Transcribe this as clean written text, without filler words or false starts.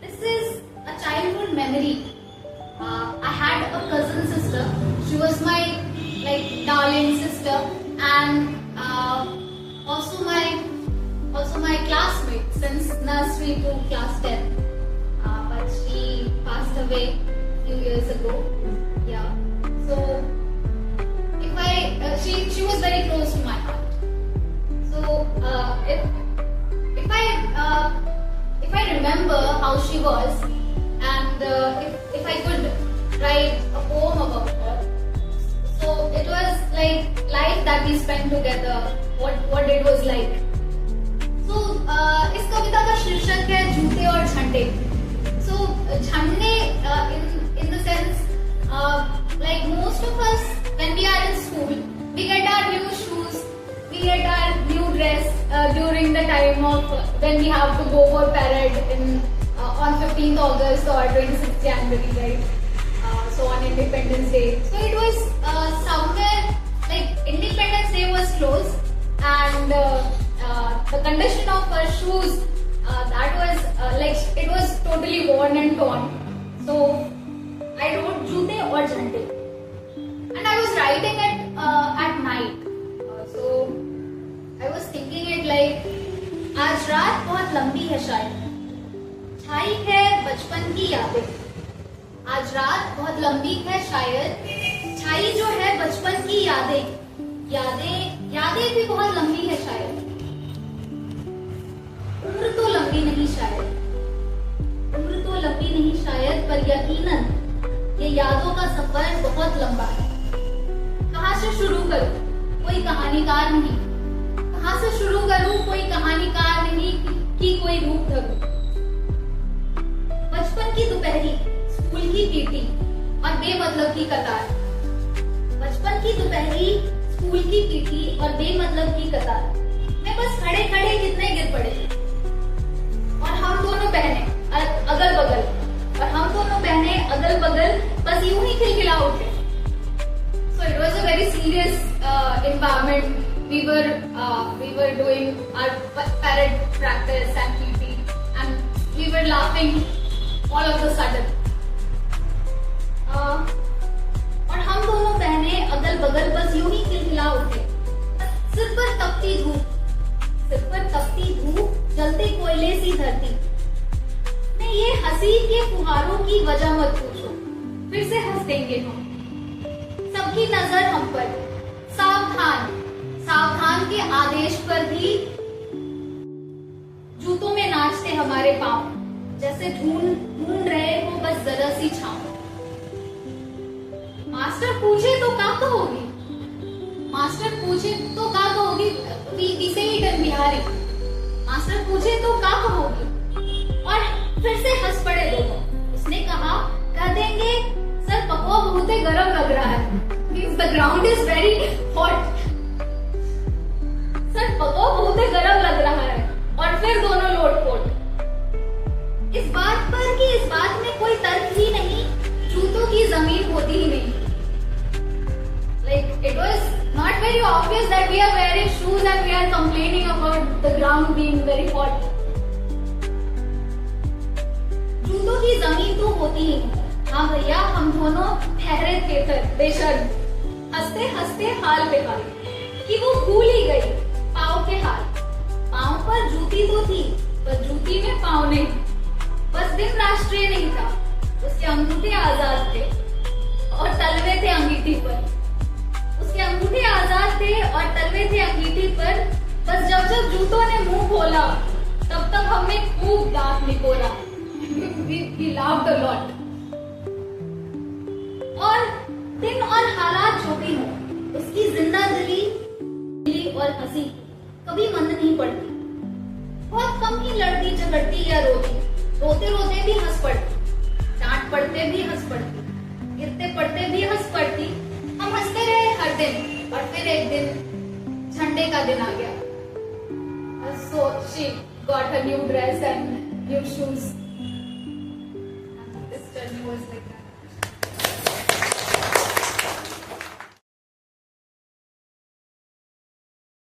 This is a childhood memory. I had a cousin sister. She was my darling sister, and also my classmate since nursery to class 10. But she passed away a few years ago. Yeah. So she was very close to my heart. So if I remember how she was, and if I could write a poem about her, so it was like life that we spent together, what it was like. So इस कविता का शीर्षक है जूते और झंडे. So झंडे in the sense like most of us when we are in school, we get our new shoes, we get our new dress during the time of when we have to go for parade on 15th August or 26th January, right? So on Independence Day. So it was somewhere like Independence Day was close, and the condition of her shoes that was it was totally worn and torn. So I wrote joote aur jhande, and I was writing it at night. So I was thinking it like, आज रात बहुत लंबी है शायद, छाई है बचपन की यादें. आज रात बहुत लंबी है शायद, छाई जो है बचपन की यादें. यादें भी बहुत लंबी है शायद. उम्र तो लंबी नहीं शायद, उम्र तो लंबी नहीं शायद, पर यकीनन ये यादों का सफर बहुत लंबा है. कहाँ से शुरू करूं, कोई कहानीकार नहीं. कहाँ से शुरू करूं, कोई कहानीकार नहीं कि कोई रूप धरूं. बचपन की दोपहरी, स्कूल की पीटी और बेमतलब की कतार. बचपन की दोपहरी, स्कूल की पीटी और बेमतलब की कतार में बस खड़े खड़े कितने गिर पड़े. और हम दोनों बहनें अगल बगल, और हम दोनों बहनें अगल बगल बस यूं ही खिलखिला उठे. So it was a very serious environment. We were doing our parade practice and PT, and we were laughing all of a sudden. और हम दोनों बहनें अगल बगल बस यूं ही खिलखिला उठे. सिर पर तपती धूप, जलते कोयले सी धरती. नहीं, ये हंसी के फुहारों की वजह मत पूछो, फिर से हंस देंगे हम. सबकी नजर हम पर, सावधान के आदेश पर भी जूतों में नाचते हमारे पांव, जैसे ढूंढ रहे हो बस जरा सी छांव. मास्टर पूछे तो क्या कहोगी, we say it in Bihari. Master पूछे तो क्या कहोगी, और फिर से हंस पड़े दोनों. उसने कहा, कह देंगे सर पकवा बहुत गर्म लग रहा है. The ground is very hot. Sir पकवा बहुत गर्म लग रहा है. और फिर दोनों लोटपोट. इस बात में कोई तर्क ही नहीं, जूतों की जमीन होती ही नहीं. Like it was not very obvious that we are wearing shoes and we are complaining about the ground being very hot. जूतों की जमीन तो होती ही नहीं. हाँ भैया, हम दोनों ठहरे थे बेशर्म, हंसते हंसते हाल बेहाल कि वो भूल ही गई पाँव के हाल. पाँव पर जूती तो थी, पर जूती में पाँव नहीं. बस दिन राष्ट्रीय नहीं था, उसके अंगूठे आजाद थे और तलवे थे अंगीठी पर. उसके अंगूठे आजाद थे और तलवे थे अंगीठी पर. बस जब जूतों ने मुंह खोला, तब हमने खूब दांत Nikora. We laughed a lot. और दिन और हालात जो भी हो, उसकी जिंदा दिली और हंसी कभी मंद नहीं पड़ती. बहुत कम ही लड़ती झगड़ती या रोती. रोते भी हंस पड़ती, डांट पड़ते भी हंस पड़ती, गिरते पड़ते भी हंस पड़ती. हम हंसते रहे हर दिन, और फिर एक दिन झंडे का दिन आ गया. So she got her new dress and new shoes.